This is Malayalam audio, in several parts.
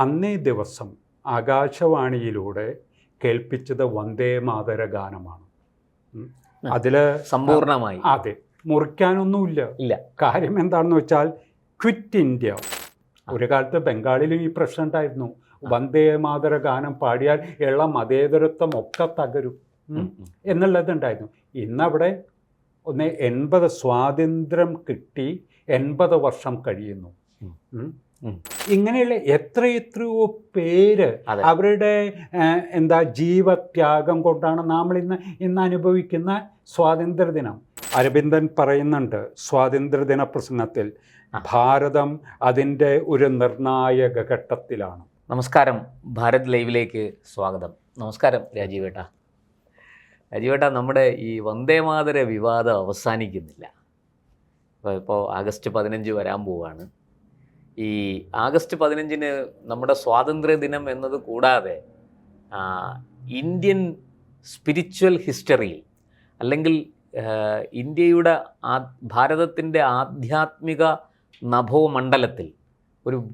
അന്നേ ദിവസം ആകാശവാണിയിലൂടെ കേൾപ്പിച്ചത് വന്ദേ മാതര ഗാനമാണ്. അതിൽ സമ്പൂർണമായി അതെ, മുറിക്കാനൊന്നുമില്ല. ഇല്ല. കാര്യം എന്താണെന്ന് വെച്ചാൽ ക്വിറ്റ് ഇന്ത്യ. ഒരു കാലത്ത് ബംഗാളിലും ഈ പ്രശ്നം ഉണ്ടായിരുന്നു. വന്ദേ മാതര ഗാനം പാടിയാൽ ഉള്ള മതേതരത്വം ഒക്കെ തകരും എന്നുള്ളതുണ്ടായിരുന്നു. ഇന്നവിടെ 80 സ്വാതന്ത്ര്യം കിട്ടി 80 വർഷം കഴിയുന്നു. ഇങ്ങനെയുള്ള എത്രയോ പേര് അവരുടെ ജീവത്യാഗം കൊണ്ടാണ് നമ്മൾ ഇന്ന് അനുഭവിക്കുന്ന സ്വാതന്ത്ര്യദിനം. അരവിന്ദൻ പറയുന്നുണ്ട് സ്വാതന്ത്ര്യദിന പ്രസംഗത്തിൽ, ഭാരതം അതിൻ്റെ ഒരു നിർണായക ഘട്ടത്തിലാണ്. നമസ്കാരം, ഭാരത് ലൈവിലേക്ക് സ്വാഗതം. നമസ്കാരം രാജീവേട്ട. രാജീവേട്ട, നമ്മുടെ ഈ വന്ദേമാതര വിവാദം അവസാനിക്കുന്നില്ല. ഇപ്പോൾ ആഗസ്റ്റ് 15 വരാൻ പോവുകയാണ്. ഈ ആഗസ്റ്റ് 15 നമ്മുടെ സ്വാതന്ത്ര്യ ദിനം എന്നത് കൂടാതെ ഇന്ത്യൻ സ്പിരിച്വൽ ഹിസ്റ്ററിയിൽ, അല്ലെങ്കിൽ ഇന്ത്യയുടെ ഭാരതത്തിൻ്റെ ആധ്യാത്മിക നഭോമണ്ഡലത്തിൽ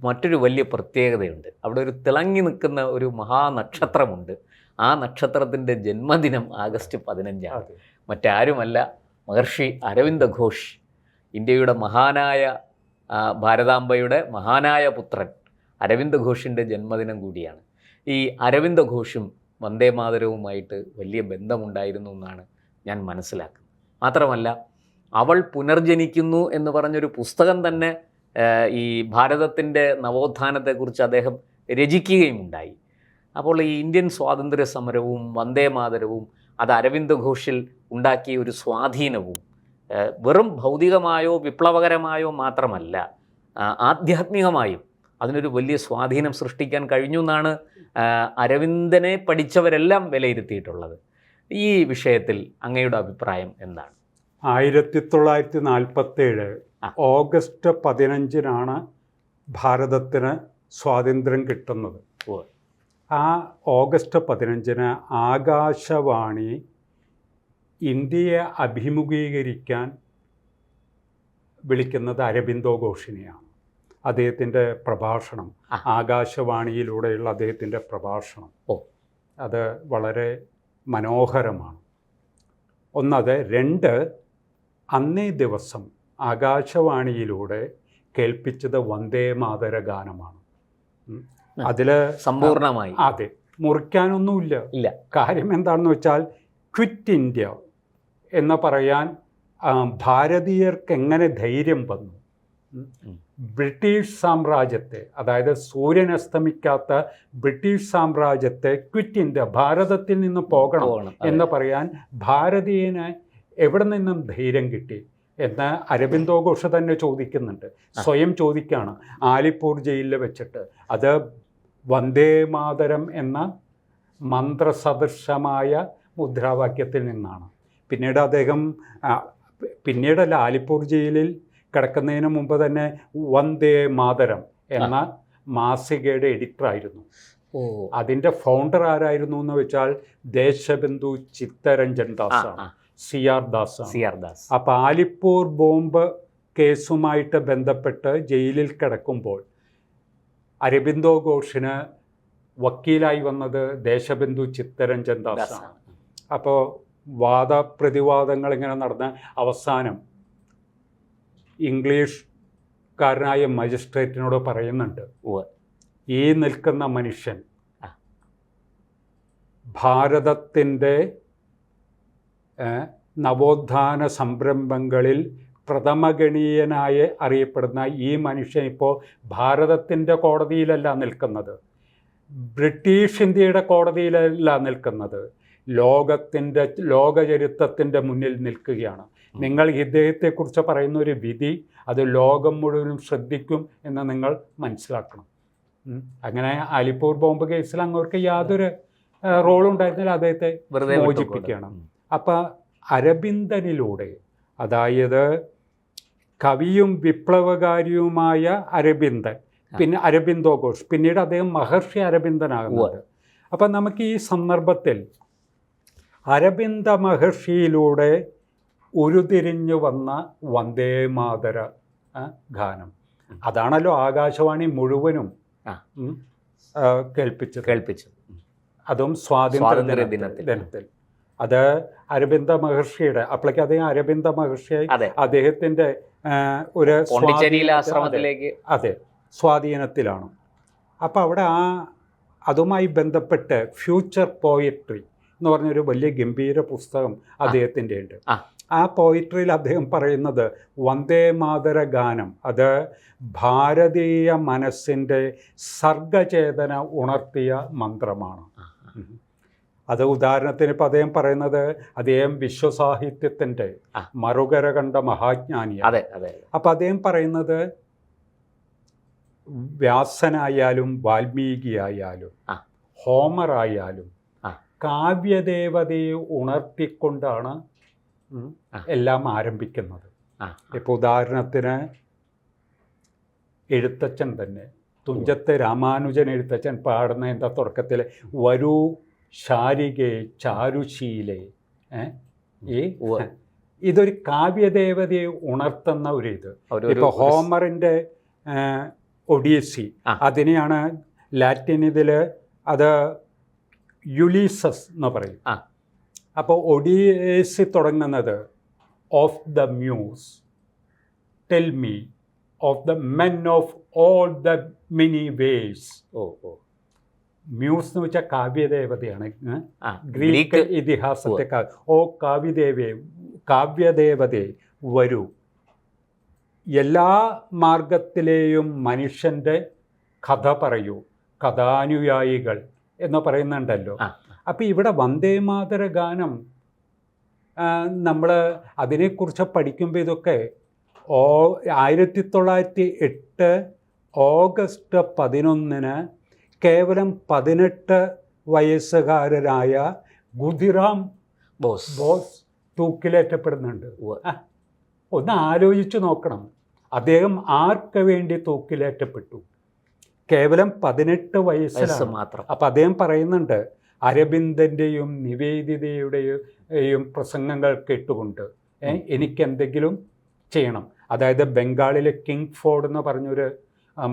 മറ്റൊരു വലിയ പ്രത്യേകതയുണ്ട്. അവിടെ ഒരു തിളങ്ങി നിൽക്കുന്ന ഒരു മഹാനക്ഷത്രമുണ്ട്. ആ നക്ഷത്രത്തിൻ്റെ ജന്മദിനം ആഗസ്റ്റ് 15. മറ്റാരുമല്ല, മഹർഷി അരവിന്ദ ഘോഷ്, ഇന്ത്യയുടെ മഹാനായ ഭാരതാംബയുടെ മഹാനായ പുത്രൻ അരവിന്ദ ഘോഷിൻ്റെ ജന്മദിനം കൂടിയാണ്. ഈ അരവിന്ദ ഘോഷും വന്ദേമാതരവുമായിട്ട് വലിയ ബന്ധമുണ്ടായിരുന്നു എന്നാണ് ഞാൻ മനസ്സിലാക്കുന്നത്. മാത്രമല്ല, അവൾ പുനർജനിക്കുന്നു എന്ന് പറഞ്ഞൊരു പുസ്തകം തന്നെ ഈ ഭാരതത്തിൻ്റെ നവോത്ഥാനത്തെക്കുറിച്ച് അദ്ദേഹം രചിക്കുകയുമുണ്ടായി. അപ്പോൾ ഈ ഇന്ത്യൻ സ്വാതന്ത്ര്യ സമരവും വന്ദേമാതരവും അത് അരവിന്ദ ഘോഷിൽ ഉണ്ടാക്കിയ ഒരു സ്വാധീനവും വെറും ഭൗതികമായോ വിപ്ലവകരമായോ മാത്രമല്ല, ആധ്യാത്മികമായും അതിനൊരു വലിയ സ്വാധീനം സൃഷ്ടിക്കാൻ കഴിഞ്ഞു എന്നാണ് അരവിന്ദനെ പഠിച്ചവരെല്ലാം വിലയിരുത്തിയിട്ടുള്ളത്. ഈ വിഷയത്തിൽ അങ്ങയുടെ അഭിപ്രായം എന്താണ്? 1947 ഓഗസ്റ്റ് 15 ഭാരതത്തിന് സ്വാതന്ത്ര്യം കിട്ടുന്നത്. ആ ഓഗസ്റ്റ് 15 ആകാശവാണി ഇന്ത്യയെ അഭിമുഖീകരിക്കാൻ വിളിക്കുന്നത് അരബിന്ദോ ഘോഷിനെയാണ്. അദ്ദേഹത്തിൻ്റെ പ്രഭാഷണം, ആകാശവാണിയിലൂടെയുള്ള അദ്ദേഹത്തിൻ്റെ പ്രഭാഷണം, അത് വളരെ മനോഹരമാണ്. ഒന്നത്. 2, അന്നേ ദിവസം ആകാശവാണിയിലൂടെ കേൾപ്പിച്ചത് വന്ദേ മാതര ഗാനമാണ്. അതിൽ സമ്പൂർണമായി അതെ, മുറിക്കാനൊന്നുമില്ല. കാര്യം എന്താണെന്ന് വെച്ചാൽ ക്വിറ്റ് ഇന്ത്യ എന്ന് പറയാൻ ഭാരതീയർക്ക് എങ്ങനെ ധൈര്യം വന്നു? ബ്രിട്ടീഷ് സാമ്രാജ്യത്തെ, അതായത് സൂര്യൻ അസ്തമിക്കാത്ത ബ്രിട്ടീഷ് സാമ്രാജ്യത്തെ ക്വിറ്റ് ഇന്ത്യ, ഭാരതത്തിൽ നിന്ന് പോകണം എന്ന് പറയാൻ ഭാരതീയന് എവിടെ നിന്നും ധൈര്യം കിട്ടി എന്ന് അരബിന്ദോ ഘോഷ് തന്നെ ചോദിക്കുന്നുണ്ട്. സ്വയം ചോദിക്കുകയാണ് ആലിപ്പൂർ ജയിലിൽ വെച്ചിട്ട്. അത് വന്ദേ മാതരം എന്ന മന്ത്രസദൃശമായ മുദ്രാവാക്യത്തിൽ നിന്നാണ്. പിന്നീട് അദ്ദേഹം ആലിപ്പൂർ ജയിലിൽ കിടക്കുന്നതിന് മുമ്പ് തന്നെ വന്ദേ മാതരം എന്ന മാസികയുടെ എഡിറ്ററായിരുന്നു. അതിൻ്റെ ഫൗണ്ടർ ആരായിരുന്നു എന്ന് വെച്ചാൽ ദേശബന്ധു ചിത്തരഞ്ജൻ ദാസാണ്, CR ദാസ്. അപ്പോൾ ആലിപ്പൂർ ബോംബ് കേസുമായിട്ട് ബന്ധപ്പെട്ട് ജയിലിൽ കിടക്കുമ്പോൾ അരബിന്ദോ ഘോഷിന് വക്കീലായി വന്നത് ദേശബന്ധു ചിത്തരഞ്ജൻ ദാസാണ്. അപ്പോൾ വാദപ്രതിവാദങ്ങൾ ഇങ്ങനെ നടന്ന് അവസാനം ഇംഗ്ലീഷ്കാരനായ മജിസ്ട്രേറ്റിനോട് പറയുന്നുണ്ട്, ഈ നിൽക്കുന്ന മനുഷ്യൻ ഭാരതത്തിൻ്റെ നവോത്ഥാന സംരംഭങ്ങളിൽ പ്രഥമഗണീയനായി അറിയപ്പെടുന്ന ഈ മനുഷ്യൻ ഇപ്പോൾ ഭാരതത്തിൻ്റെ കോടതിയിലല്ല നിൽക്കുന്നത്, ബ്രിട്ടീഷ് ഇന്ത്യയുടെ കോടതിയിലല്ല നിൽക്കുന്നത്, ലോകചരിത്രത്തിൻ്റെ മുന്നിൽ നിൽക്കുകയാണ്. നിങ്ങൾ ഇദ്ദേഹത്തെക്കുറിച്ച് പറയുന്ന ഒരു വിധി അത് ലോകം മുഴുവനും ശ്രദ്ധിക്കും എന്ന് നിങ്ങൾ മനസ്സിലാക്കണം. അങ്ങനെ ആലിപ്പൂർ ബോംബ് കേസിൽ അങ്ങോട്ട് യാതൊരു റോളും ഉണ്ടായിരുന്നില്ല, അദ്ദേഹത്തെ മോചിപ്പിക്കണം. അപ്പം അരബിന്ദനിലൂടെ, അതായത് കവിയും വിപ്ലവകാരിയുമായ അരബിന്ദൻ, പിന്നെ അരബിന്ദോ ഘോഷ്, പിന്നീട് അദ്ദേഹം മഹർഷി അരബിന്ദനാകുന്നത്. അപ്പം നമുക്ക് ഈ സന്ദർഭത്തിൽ അരബിന്ദ മഹർഷിയിലൂടെ ഉരുതിരിഞ്ഞു വന്ന വന്ദേ മാതര ഗാനം, അതാണല്ലോ ആകാശവാണി മുഴുവനും കേൾപ്പിച്ചു. അതും സ്വാതന്ത്ര്യ ദിനത്തിൽ. അത് അരബിന്ദ മഹർഷിയുടെ, അപ്പോഴേക്ക് അദ്ദേഹം അരബിന്ദ മഹർഷി അദ്ദേഹത്തിൻ്റെ ഒരു ആശ്രമത്തിലേക്ക് സ്വാധീനത്തിലാണ്. അപ്പോൾ അവിടെ അതുമായി ബന്ധപ്പെട്ട് ഫ്യൂച്ചർ പോയട്രി എന്ന് പറഞ്ഞൊരു വലിയ ഗംഭീര പുസ്തകം അദ്ദേഹത്തിൻ്റെ ഉണ്ട്. ആ പോയിട്രിയിൽ അദ്ദേഹം പറയുന്നത് വന്ദേ മാതര ഗാനം അത് ഭാരതീയ മനസ്സിൻ്റെ സർഗചേതന ഉണർത്തിയ മന്ത്രമാണ്. അത് ഉദാഹരണത്തിന് ഇപ്പം അദ്ദേഹം പറയുന്നത് അദ്ദേഹം വിശ്വസാഹിത്യത്തിൻ്റെ മറുകര കണ്ട മഹാജ്ഞാനിയാണ്. അപ്പം അദ്ദേഹം പറയുന്നത് വ്യാസനായാലും വാൽമീകിയായാലും ഹോമറായാലും കാവ്യദേവതയെ ഉണർത്തിക്കൊണ്ടാണ് എല്ലാം ആരംഭിക്കുന്നത്. ഇപ്പോൾ ഉദാഹരണത്തിന് എഴുത്തച്ഛൻ തന്നെ, തുഞ്ചത്ത് രാമാനുജൻ എഴുത്തച്ഛൻ പാടുന്ന എന്താ തുടക്കത്തിൽ വരൂ ശാരികേ ചാരുശീലേ, ഇതൊരു കാവ്യദേവതയെ ഉണർത്തുന്ന ഒരു ഇത്. ഇപ്പോൾ ഹോമറിൻ്റെ ഒഡീസി അതിനെയാണ് ലാറ്റിൻ ഇതിൽ അത് യുലീസസ് എന്ന് പറയും. അപ്പോൾ ഒഡീസി തുടങ്ങുന്നത് of the muse tell me of the men of all the many vase. Muse എന്ന് വെച്ചാൽ കാവ്യദേവതയാണ്. ഗ്രീക്ക് ഇതിഹാസത്തെ കാവ്യദേവതയെ വരൂ, എല്ലാ മാർഗത്തിലെയും മനുഷ്യൻ്റെ കഥ പറയൂ, കഥാനുയായികൾ എന്ന് പറയുന്നുണ്ടല്ലോ. അപ്പം ഇവിടെ വന്ദേമാതര ഗാനം നമ്മൾ അതിനെക്കുറിച്ച് പഠിക്കുമ്പോൾ ഇതൊക്കെ 1908 ഓഗസ്റ്റ് 11 കേവലം 18 വയസ്സുകാരനായ ഖുദിറാം ബോസ് തൂക്കിലേറ്റപ്പെടുന്നുണ്ട്. ഒന്ന് ആലോചിച്ച് നോക്കണം, അദ്ദേഹം ആർക്ക് വേണ്ടി തൂക്കിലേറ്റപ്പെട്ടു? കേവലം 18 വയസ്സിലാണ് മാത്രം. അപ്പം അദ്ദേഹം പറയുന്നുണ്ട് അരബിന്ദൻ്റെയും നിവേദിതയുടെയും പ്രസംഗങ്ങൾ കേട്ടുകൊണ്ട് എനിക്കെന്തെങ്കിലും ചെയ്യണം. അതായത് ബംഗാളിലെ കിങ് ഫോർഡ് എന്ന് പറഞ്ഞൊരു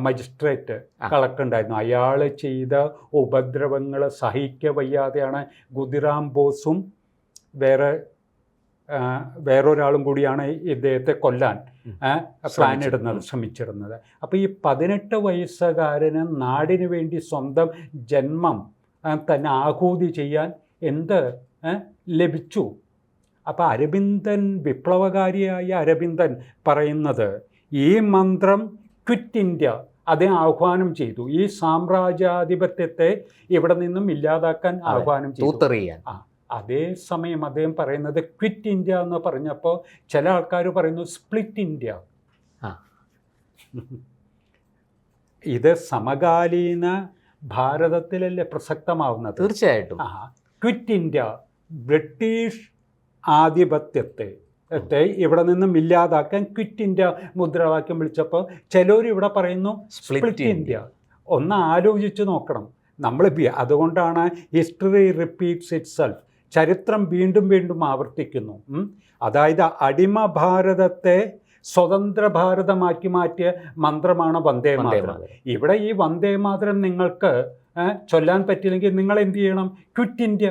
മജിസ്ട്രേറ്റ് കളക്ടർ ഉണ്ടായിരുന്നു. അയാൾ ചെയ്ത ഉപദ്രവങ്ങൾ സഹിക്കവയ്യാതെയാണ് ഖുദിറാം ബോസും വേറൊരാളും കൂടിയാണ് ഇദ്ദേഹത്തെ കൊല്ലാൻ ശ്രമിച്ചിരുന്നത്. അപ്പോൾ ഈ 18 വയസ്സുകാരന് നാടിന് വേണ്ടി സ്വന്തം ജന്മം തന്നെ ആഹൂതി ചെയ്യാൻ എന്ത് ലഭിച്ചു? അപ്പോൾ അരബിന്ദൻ, വിപ്ലവകാരിയായ അരബിന്ദൻ പറയുന്നത് ഈ മന്ത്രം ക്വിറ്റ് ഇന്ത്യ അദ്ദേഹം ആഹ്വാനം ചെയ്തു. ഈ സാമ്രാജ്യാധിപത്യത്തെ ഇവിടെ നിന്നും ഇല്ലാതാക്കാൻ ആഹ്വാനം ചെയ്തു. അതേസമയം അദ്ദേഹം പറയുന്നത് ക്വിറ്റ് ഇന്ത്യ എന്ന് പറഞ്ഞപ്പോൾ ചില ആൾക്കാർ പറയുന്നു സ്പ്ലിറ്റ് ഇന്ത്യ. ഇത് സമകാലീന ഭാരതത്തിലല്ലേ പ്രസക്തമാവുന്നത്? തീർച്ചയായിട്ടും. ക്വിറ്റ് ഇന്ത്യ, ബ്രിട്ടീഷ് ആധിപത്യത്തെ ഇവിടെ നിന്നും ഇല്ലാതാക്കാൻ ക്വിറ്റ് ഇന്ത്യ മുദ്രാവാക്യം വിളിച്ചപ്പോൾ ചിലർ ഇവിടെ പറയുന്നു സ്പ്ലിറ്റ് ഇന്ത്യ. ഒന്ന് ആലോചിച്ച് നോക്കണം നമ്മൾ. അതുകൊണ്ടാണ് ഹിസ്റ്ററി റിപ്പീറ്റ്സ് ഇറ്റ് സെൽഫ്, ചരിത്രം വീണ്ടും വീണ്ടും ആവർത്തിക്കുന്നു. അതായത് അടിമ ഭാരതത്തെ സ്വതന്ത്ര ഭാരതമാക്കി മാറ്റിയ മന്ത്രമാണ് വന്ദേ മാതരം. ഇവിടെ ഈ വന്ദേ മാതരം നിങ്ങൾക്ക് ചൊല്ലാൻ പറ്റില്ലെങ്കിൽ നിങ്ങൾ എന്ത് ചെയ്യണം? Quit India.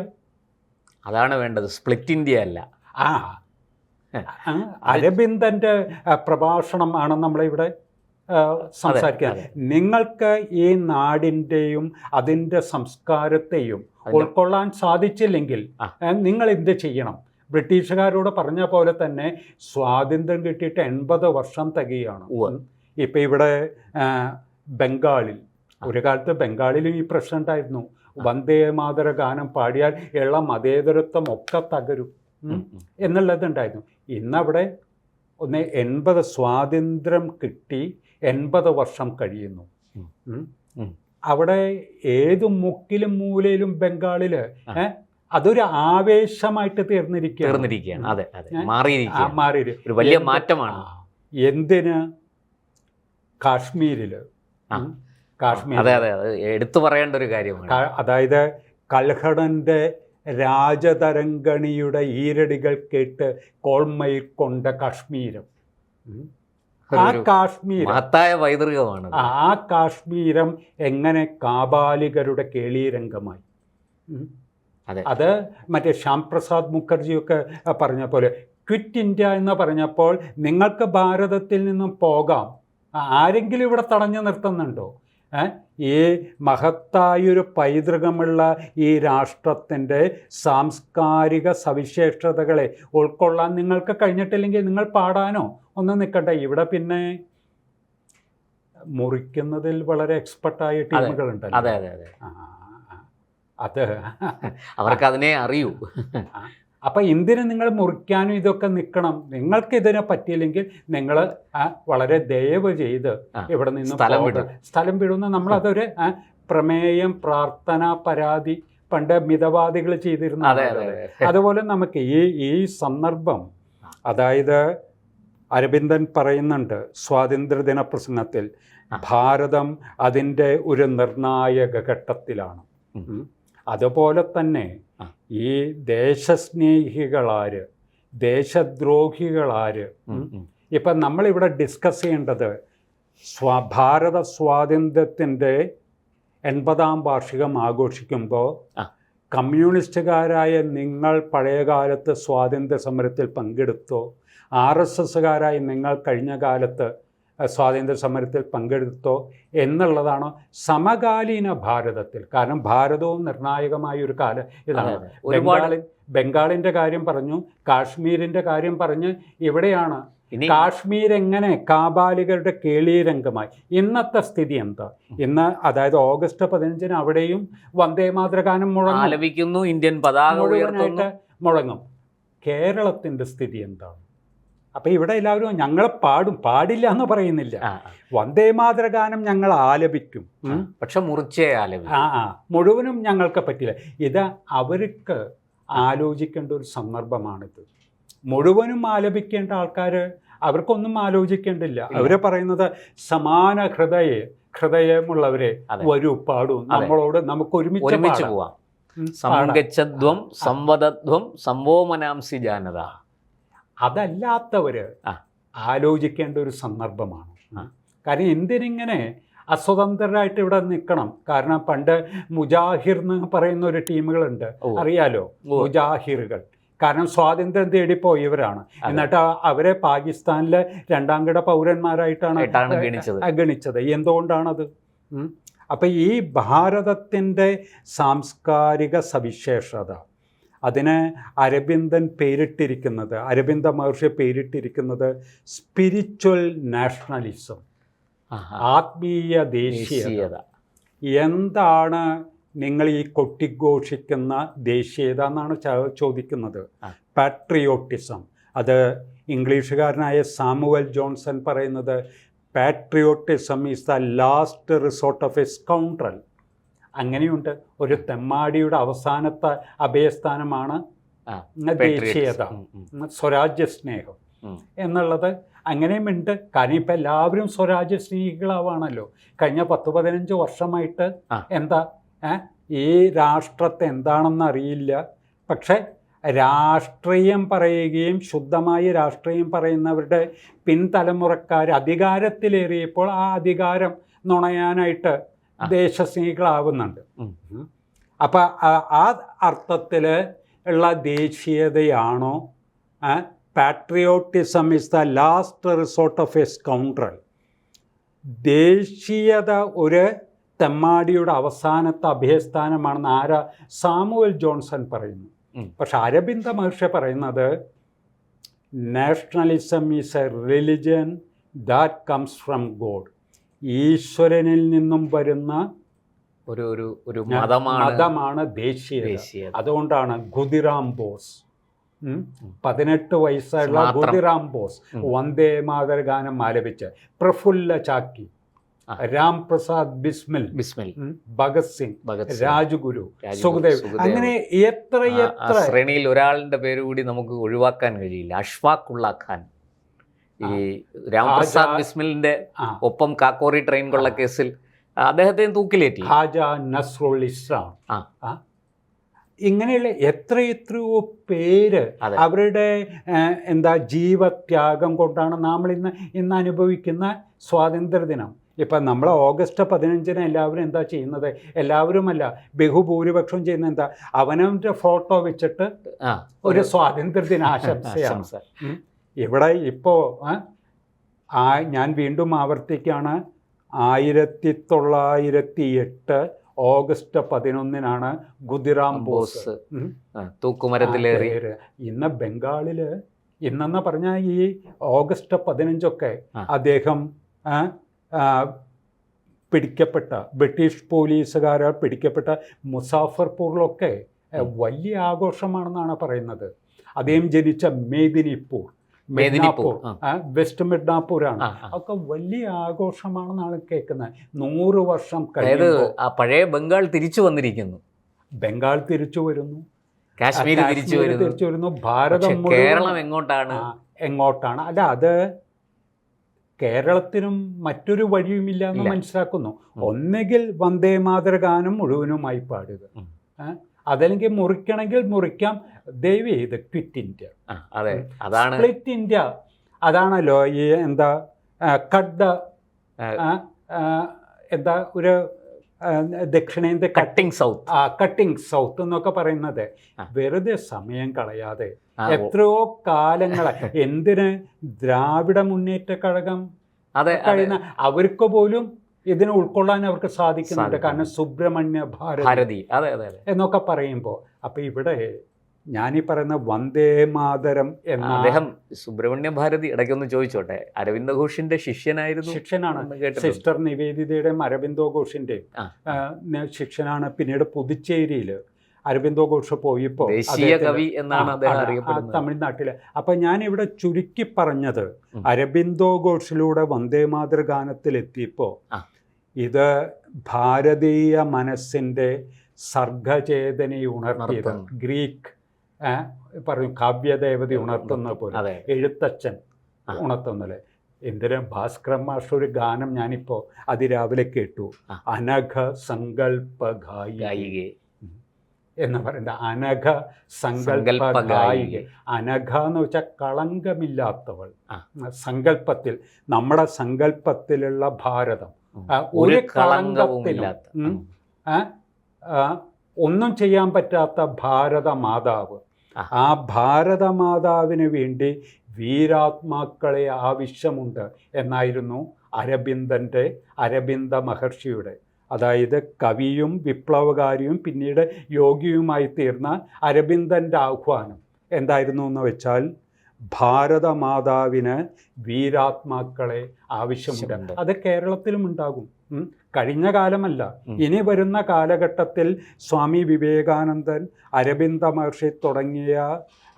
അതാണ് വേണ്ടത്, സ്പ്ലിറ്റ് ഇന്ത്യ അല്ല. അരബിന്ദൻ്റെ പ്രഭാഷണം ആണ് നമ്മളിവിടെ സംസാരിക്കുക. നിങ്ങൾക്ക് ഈ നാടിൻ്റെയും അതിൻ്റെ സംസ്കാരത്തെയും ഉൾക്കൊള്ളാൻ സാധിച്ചില്ലെങ്കിൽ നിങ്ങൾ എന്ത് ചെയ്യണം? ബ്രിട്ടീഷുകാരോട് പറഞ്ഞ പോലെ തന്നെ സ്വാതന്ത്ര്യം കിട്ടിയിട്ട് 80 വർഷം തികയാണ്. ഇപ്പം ഇവിടെ ബംഗാളിൽ ഒരു കാലത്ത് ബംഗാളിലും ഈ പ്രശ്നം ഉണ്ടായിരുന്നു. വന്ദേ മാതര ഗാനം പാടിയാൽ ഉള്ള മതേതരത്വം ഒക്കെ തകരും എന്നുള്ളതുണ്ടായിരുന്നു. ഇന്നവിടെ 80 സ്വാതന്ത്ര്യം കിട്ടി 80 വർഷം കഴിയുന്നു. അവിടെ ഏത് മുക്കിലും മൂലയിലും ബംഗാളിൽ അതൊരു ആവേശമായിട്ട് തീർന്നിരിക്കുകയാണ്. ഒരു വലിയ മാറ്റമാണ്. എന്തിന്? കാശ്മീരിൽ എടുത്തു പറയേണ്ട ഒരു കാര്യമാണ്. അതായത് കൽഹടൻ്റെ രാജതരംഗണിയുടെ ഈരടികൾ കേട്ട് കോൾമയിൽ കൊണ്ട കാശ്മീരം. ആ കാശ്മീർ മഹത്തായ പൈതൃകമാണ്. ആ കാശ്മീരം എങ്ങനെ കാബാലികരുടെ കേളീരംഗമായി. അത് മറ്റേ ശ്യാം പ്രസാദ് മുഖർജിയൊക്കെ പറഞ്ഞ പോലെ ക്വിറ്റ് ഇന്ത്യ എന്ന് പറഞ്ഞപ്പോൾ നിങ്ങൾക്ക് ഭാരതത്തിൽ നിന്നും പോകാം, ആരെങ്കിലും ഇവിടെ തടഞ്ഞു നിർത്തുന്നുണ്ടോ? ഈ മഹത്തായൊരു പൈതൃകമുള്ള ഈ രാഷ്ട്രത്തിൻ്റെ സാംസ്കാരിക സവിശേഷതകളെ ഉൾക്കൊള്ളാൻ നിങ്ങൾക്ക് കഴിഞ്ഞിട്ടില്ലെങ്കിൽ നിങ്ങൾ പാടാനോ ഒന്നും നിൽക്കട്ടെ. ഇവിടെ പിന്നെ മുറിക്കുന്നതിൽ വളരെ എക്സ്പെർട്ടായ ടീമുകളുണ്ടല്ലോ. അതെ അതെ അതെ, അത് അവർക്ക് അതിനെ അറിയൂ. അപ്പം എന്തിന് നിങ്ങൾ മുറിക്കാനും ഇതൊക്കെ നിൽക്കണം? നിങ്ങൾക്ക് ഇതിനെ പറ്റിയില്ലെങ്കിൽ നിങ്ങൾ വളരെ ദയവ് ചെയ്ത് ഇവിടെ നിന്ന് സ്ഥലം വിടുന്ന നമ്മളതൊരു പ്രമേയം, പ്രാർത്ഥന, പരാതി പണ്ട് മിതവാദികൾ ചെയ്തിരുന്നു. അതുപോലെ നമുക്ക് ഈ സന്ദർഭം, അതായത് അരബിന്ദൻ പറയുന്നുണ്ട് സ്വാതന്ത്ര്യദിന പ്രസംഗത്തിൽ, ഭാരതം അതിൻ്റെ ഒരു നിർണായക ഘട്ടത്തിലാണ്. അതുപോലെ തന്നെ ഈ ദേശസ്നേഹികളാര്, ദേശദ്രോഹികളാര്. ഇപ്പം നമ്മളിവിടെ ഡിസ്കസ് ചെയ്യേണ്ടത് ഭാരത സ്വാതന്ത്ര്യത്തിൻ്റെ 80ാം വാർഷികം ആഘോഷിക്കുമ്പോൾ കമ്മ്യൂണിസ്റ്റുകാരായ നിങ്ങൾ പഴയകാലത്ത് സ്വാതന്ത്ര്യ സമരത്തിൽ പങ്കെടുത്തോ, RSSകാരായ നിങ്ങൾ കഴിഞ്ഞ കാലത്ത് സ്വാതന്ത്ര്യ സമരത്തിൽ പങ്കെടുത്തോ എന്നുള്ളതാണോ സമകാലീന ഭാരതത്തിൽ. കാരണം ഭാരതവും നിർണായകമായ ഒരു കാലം ഇതാണ്. ബംഗാളിൻ്റെ കാര്യം പറഞ്ഞു, കാശ്മീരിൻ്റെ കാര്യം പറഞ്ഞ് ഇവിടെയാണ് കാശ്മീർ എങ്ങനെ കാബാലികരുടെ കേളീരംഗമായി. ഇന്നത്തെ സ്ഥിതി എന്താ? ഇന്ന് അതായത് ഓഗസ്റ്റ് 15 അവിടെയും വന്ദേമാതൃഗാനം ആലപിക്കുന്നു, ഇന്ത്യൻ പതാക മുഴുവനായിട്ട് മുഴങ്ങും. കേരളത്തിൻ്റെ സ്ഥിതി എന്താണ്? അപ്പം ഇവിടെ എല്ലാവരും ഞങ്ങൾ പാടില്ല എന്ന് പറയുന്നില്ല, വന്ദേമാതൃഗാനം ഞങ്ങൾ ആലപിക്കും, പക്ഷെ മുറിച്ചേ ആലപിക്കും. മുഴുവനും ഞങ്ങൾക്ക് പറ്റില്ല. ഇത് അവർക്ക് ആലോചിക്കേണ്ട ഒരു സന്ദർഭമാണിത്. മുഴുവനും ആലപിക്കേണ്ട ആൾക്കാർ അവർക്കൊന്നും ആലോചിക്കേണ്ടില്ല. അവർ പറയുന്നത് സമാന ഹൃദയമുള്ളവരെ വരൂ പാടൂ, നമ്മളോട് നമുക്ക് ഒരുമിച്ച് പോവാം. സംഗച്ഛധ്വം സംവദധ്വം സംവോമനാംസി ജാനത. അതല്ലാത്തവർ ആലോചിക്കേണ്ട ഒരു സന്ദർഭമാണ്. കാര്യം എന്തിനിങ്ങനെ അസ്വതന്ത്രരായിട്ട് ഇവിടെ നിൽക്കണം? കാരണം പണ്ട് മുജാഹിർ എന്ന് പറയുന്ന ഒരു ടീമുകളുണ്ട്, അറിയാലോ, മുജാഹിറുകൾ. കാരണം സ്വാതന്ത്ര്യം തേടിപ്പോയവരാണ്. എന്നിട്ട് അവരെ പാകിസ്ഥാനിലെ 2ാം കിട പൗരന്മാരായിട്ടാണ് ഗണിച്ചത്. എന്തുകൊണ്ടാണത്? അപ്പം ഈ ഭാരതത്തിൻ്റെ സാംസ്കാരിക സവിശേഷത, അതിന് അരബിന്ദൻ പേരിട്ടിരിക്കുന്നത്, അരബിന്ദ മഹർഷി പേരിട്ടിരിക്കുന്നത് സ്പിരിച്വൽ നാഷണലിസം, ആത്മീയ ദേശീയത. എന്താണ് നിങ്ങൾ ഈ കൊട്ടിഘോഷിക്കുന്ന ദേശീയത എന്നാണ് ചോദിക്കുന്നത്. പാട്രിയോട്ടിസം. അത് ഇംഗ്ലീഷുകാരനായ സാമുവൽ ജോൺസൺ പറയുന്നത് patriotism is the last resort of a scoundrel. അങ്ങനെയുണ്ട്. ഒരു തെമ്മാടിയുടെ അവസാനത്തെ അഭയസ്ഥാനമാണ് ദേശീയത, സ്വരാജ്യ സ്നേഹം എന്നുള്ളത്. അങ്ങനെയുമുണ്ട്. കാരണം ഇപ്പം എല്ലാവരും സ്വരാജ്യ സ്നേഹികളാവാണല്ലോ. കഴിഞ്ഞ 10-15 വർഷമായിട്ട് എന്താ ഈ രാഷ്ട്രത്തെ എന്താണെന്ന് അറിയില്ല, പക്ഷെ രാഷ്ട്രീയം പറയുകയും ശുദ്ധമായി രാഷ്ട്രീയം പറയുന്നവരുടെ പിൻതലമുറക്കാർ അധികാരത്തിലേറിയപ്പോൾ ആ അധികാരം നുണയാനായിട്ട് ദേശസ്നേഹികളാവുന്നുണ്ട്. അപ്പം ആ അർത്ഥത്തിൽ ഉള്ള ദേശീയതയാണോ? Patriotism is the last resort of a scoundrel. ദേശീയത ഒരു തെമ്മാടിയുടെ അവസാനത്തെ അഭയസ്ഥാനമാണെന്ന് സാമുവൽ ജോൺസൺ പറയുന്നു. പക്ഷെ അരബിന്ദ മഹർഷി പറയുന്നത് nationalism is A religion that comes from God. ഈശ്വരനിൽ നിന്നും വരുന്ന ഒരു മതമാണ് ദേശീയത. അതുകൊണ്ടാണ് ഖുദിറാം ബോസ്, 18 വയസ്സായുള്ള ഖുദിറാം ബോസ് വന്ദേ മാതര ഗാനം ആലപിച്ച്, പ്രഫുല്ല ചാക്കി, രാം പ്രസാദ് ബിസ്മിൽ, ഭഗത് സിംഗ്, രാജ്ഗുരു, സുഖദേവ്, അങ്ങനെ എത്ര ശ്രേണിയിൽ ഒരാളുടെ പേര് കൂടി നമുക്ക് ഒഴിവാക്കാൻ കഴിയില്ല. അഷ്ഫാഖ് ഉള്ള ഖാൻ. ഈ രാംപ്രസാദ് ബിസ്മിലിന്റെ ഒപ്പം കാക്കോറി ട്രെയിൻ കൊള്ള കേസിൽ അദ്ദേഹത്തെ തൂക്കിലേറ്റി. ഖാജ നസ്രുൽ ഇസ്ലാം. ഇങ്ങനെയുള്ള എത്രയോ പേര് അതെ. അവരുടെ എന്താ ജീവത്യാഗം കൊണ്ടാണ് നമ്മൾ ഇന്ന് അനുഭവിക്കുന്ന സ്വാതന്ത്ര്യദിനം. ഇപ്പം നമ്മൾ ഓഗസ്റ്റ് 15 എല്ലാവരും എന്താ ചെയ്യുന്നത്? എല്ലാവരുമല്ല, ബഹുഭൂരിപക്ഷം ചെയ്യുന്നത് എന്താ? അവനവൻ്റെ ഫോട്ടോ വെച്ചിട്ട് ഒരു സ്വാതന്ത്ര്യദിന ആശംസയാണ്. ഇവിടെ ഇപ്പോൾ ഞാൻ വീണ്ടും ആവർത്തിക്കുകയാണ്, 1908 ഓഗസ്റ്റ് 11 ഖുദിറാം ബോസ് തൂക്കുമരത്തിലേറി. ഇന്ന് ബംഗാളിൽ ഇന്നെന്ന് പറഞ്ഞാൽ ഈ ഓഗസ്റ്റ് 15 അദ്ദേഹം പിടിക്കപ്പെട്ട ബ്രിട്ടീഷ് പോലീസുകാരാൽ പിടിക്കപ്പെട്ട മുസാഫർപൂറിലൊക്കെ വലിയ ആഘോഷമാണെന്നാണ് പറയുന്നത്. അദ്ദേഹം ജനിച്ച മേദിനിപ്പൂർ, വെസ്റ്റ് മിഡ്നാപ്പൂരാണ്. ഒക്കെ വലിയ ആഘോഷമാണെന്നാണ് കേൾക്കുന്നത്. 100 വർഷം കഴിഞ്ഞത് പഴയ ബംഗാൾ തിരിച്ചു വന്നിരിക്കുന്നു. ബംഗാൾ തിരിച്ചു വരുന്നു, കാശ്മീർ തിരിച്ചു വരുന്നു. ഭാരതം കേരളം എങ്ങോട്ടാണ്? അല്ല, അത് കേരളത്തിനും മറ്റൊരു വഴിയുമില്ല എന്ന് മനസ്സിലാക്കുന്നു. ഒന്നുകിൽ വന്ദേ മാതര ഗാനം മുഴുവനുമായി പാടുക, അതല്ലെങ്കിൽ മുറിക്കണമെങ്കിൽ മുറിക്കാം. ദയവ് ചെയ്ത് ക്വിറ്റ് ഇന്ത്യ, സ്പ്ലിറ്റ് ഇന്ത്യ. അതാണല്ലോ ഈ എന്താ എന്താ ഒരു ദക്ഷിണേന്ത്യ കട്ടിംഗ് സൗത്ത് എന്നൊക്കെ പറയുന്നത്. വെറുതെ സമയം കളയാതെ എത്രയോ കാലങ്ങളെ എന്തിന് ദ്രാവിഡ മുന്നേറ്റ കഴകം കഴിയുന്ന അവർക്ക് പോലും ഇതിനെ ഉൾക്കൊള്ളാൻ അവർക്ക് സാധിക്കുന്നുണ്ട്. കാരണം സുബ്രഹ്മണ്യ ഭാരതി എന്നൊക്കെ പറയുമ്പോൾ അപ്പം ഇവിടെ ഞാനീ പറയുന്ന വന്ദേ മാതരം എന്ന അദ്ദേഹം സുബ്രഹ്മണ്യ ഭാരതി ഇടയ്ക്കൊന്ന് ചോദിച്ചോട്ടെ, അരവിന്ദ ഘോഷിന്റെ ശിഷ്യനാണ്. സിസ്റ്റർ നിവേദിതയുടെയും അരവിന്ദോ ഘോഷിന്റെയും ശിഷ്യനാണ്. പിന്നീട് പുതുച്ചേരിയിൽ അരവിന്ദോ ഘോഷ് പോയപ്പോൾ ദേശീയ കവി എന്നാണ് അദ്ദേഹം അറിയപ്പെടുന്നത് തമിഴ്നാട്ടില്. അപ്പം ഞാനിവിടെ ചുരുക്കി പറഞ്ഞത്, അരബിന്ദോ ഘോഷിലൂടെ വന്ദേ മാതൃ ഗാനത്തിലെത്തിയപ്പോൾ ഇത് ഭാരതീയ മനസ്സിൻ്റെ സർഗചേതനയെ ഉണർത്തിയത്. ഗ്രീക്ക് പറഞ്ഞു കാവ്യദേവത ഉണർത്തുന്ന പോലെ, എഴുത്തച്ഛൻ ഉണർത്തുന്നത്. എന്തിനാ ഭാസ്കരൻ മാസ്റ്റർ ഒരു ഗാനം ഞാനിപ്പോൾ അതിരാവിലെ കേട്ടു, അനഘ സങ്കല്പ ഗായിക എന്ന് പറയുന്നത്. അനഘ സങ്കല്പ ഗായിക. അനഘ എന്ന് വെച്ചാൽ കളങ്കമില്ലാത്തവൾ. സങ്കല്പത്തിൽ, നമ്മുടെ സങ്കല്പത്തിലുള്ള ഭാരതം ഒരു കളങ്കത്തിനും ഒന്നും ചെയ്യാൻ പറ്റാത്ത ഭാരതമാതാവ്. ആ ഭാരതമാതാവിന് വേണ്ടി വീരാത്മാക്കളെ ആവശ്യമുണ്ട് എന്നായിരുന്നു അരബിന്ദ മഹർഷിയുടെ, അതായത് കവിയും വിപ്ലവകാരിയും പിന്നീട് യോഗിയുമായി തീർന്ന അരബിന്ദൻ്റെ ആഹ്വാനം എന്തായിരുന്നു എന്ന് വെച്ചാൽ, ഭാരതമാതാവിന് വീരാത്മാക്കളെ ആവശ്യമുണ്ട്. അത് കേരളത്തിലും ഉണ്ടാകും. കഴിഞ്ഞ കാലമല്ല, ഇനി വരുന്ന കാലഘട്ടത്തിൽ സ്വാമി വിവേകാനന്ദൻ, അരബിന്ദ മഹർഷി തുടങ്ങിയ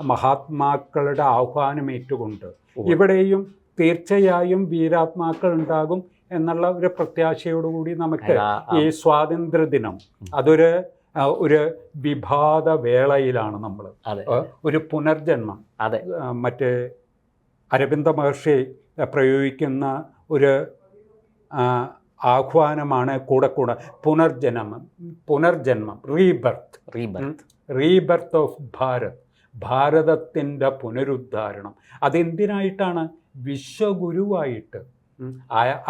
മഹാത്മാക്കളുടെ ആഹ്വാനം ഏറ്റുകൊണ്ട് ഇവിടെയും തീർച്ചയായും വീരാത്മാക്കൾ ഉണ്ടാകും എന്നുള്ള ഒരു പ്രത്യാശയോടുകൂടി നമുക്ക് ഈ സ്വാതന്ത്ര്യദിനം ഒരു വിഭാത വേളയിലാണ് നമ്മൾ. ഒരു പുനർജന്മം, മറ്റേ അരബിന്ദ മഹർഷി പ്രയോഗിക്കുന്ന ഒരു ആഹ്വാനമാണ് കൂടെ പുനർജന്മം, റീബർത്ത് ഓഫ് ഭാരതത്തിൻ്റെ പുനരുദ്ധാരണം. അതെന്തിനായിട്ടാണ്? വിശ്വഗുരുവായിട്ട്.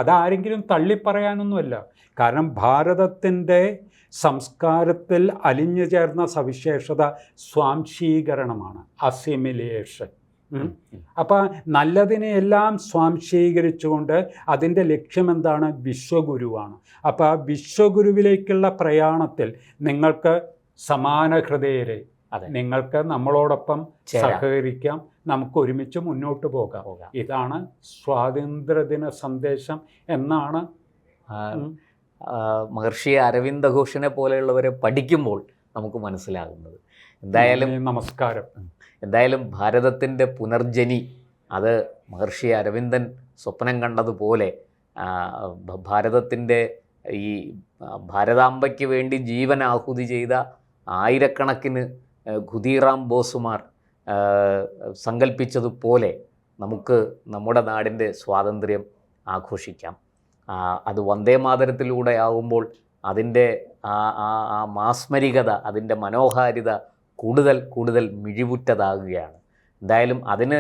അതാരെങ്കിലും തള്ളിപ്പറയാനൊന്നുമല്ല. കാരണം ഭാരതത്തിൻ്റെ സംസ്കാരത്തിൽ അലിഞ്ഞു ചേർന്ന സവിശേഷത സ്വാംശീകരണമാണ്, അസിമിലേഷൻ. അപ്പം നല്ലതിനെയെല്ലാം സ്വാംശീകരിച്ചുകൊണ്ട് അതിൻ്റെ ലക്ഷ്യമെന്താണ്? വിശ്വഗുരുവാണ്. അപ്പോൾ ആ വിശ്വഗുരുവിലേക്കുള്ള പ്രയാണത്തിൽ നിങ്ങൾക്ക് സമാന ഹൃദയരെ, നിങ്ങൾക്ക് നമ്മളോടൊപ്പം സഹകരിക്കാം, നമുക്ക് ഒരുമിച്ച് മുന്നോട്ട് പോകാം. ഇതാണ് സ്വാതന്ത്ര്യദിന സന്ദേശം എന്നാണ് മഹർഷി അരവിന്ദ ഘോഷിനെ പോലെയുള്ളവരെ പഠിക്കുമ്പോൾ നമുക്ക് മനസ്സിലാകുന്നത്. എന്തായാലും നമസ്കാരം. എന്തായാലും ഭാരതത്തിൻ്റെ പുനർജനി, അത് മഹർഷി അരവിന്ദൻ സ്വപ്നം കണ്ടതുപോലെ ഭാരതത്തിൻ്റെ ഈ ഭാരതാംബയ്ക്ക് വേണ്ടി ജീവൻ ആഹുതി ചെയ്ത ആയിരക്കണക്കിന് ഖുദീറാം ബോസുമാർ സങ്കല്പിച്ചതുപോലെ നമുക്ക് നമ്മുടെ നാടിൻ്റെ സ്വാതന്ത്ര്യം ആഘോഷിക്കാം. അത് വന്ദേ മാതരത്തിലൂടെ ആകുമ്പോൾ അതിൻ്റെ ആ മാസ്മരികത, അതിൻ്റെ മനോഹാരിത കൂടുതൽ കൂടുതൽ മിഴിവുറ്റതാകുകയാണ്. എന്തായാലും അതിന്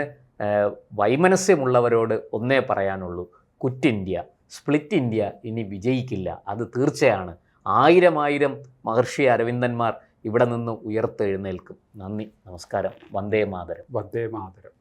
വൈമനസ്യമുള്ളവരോട് ഒന്നേ പറയാനുള്ളൂ, ക്വിറ്റ് ഇന്ത്യ, സ്പ്ലിറ്റ് ഇന്ത്യ ഇനി വിജയിക്കില്ല. അത് തീർച്ചയാണ്. ആയിരം മഹർഷി അരവിന്ദന്മാർ ഇവിടെ നിന്ന് ഉയർത്തെഴുന്നേൽക്കും. നന്ദി, നമസ്കാരം. വന്ദേ മാതരം. വന്ദേ മാതരം.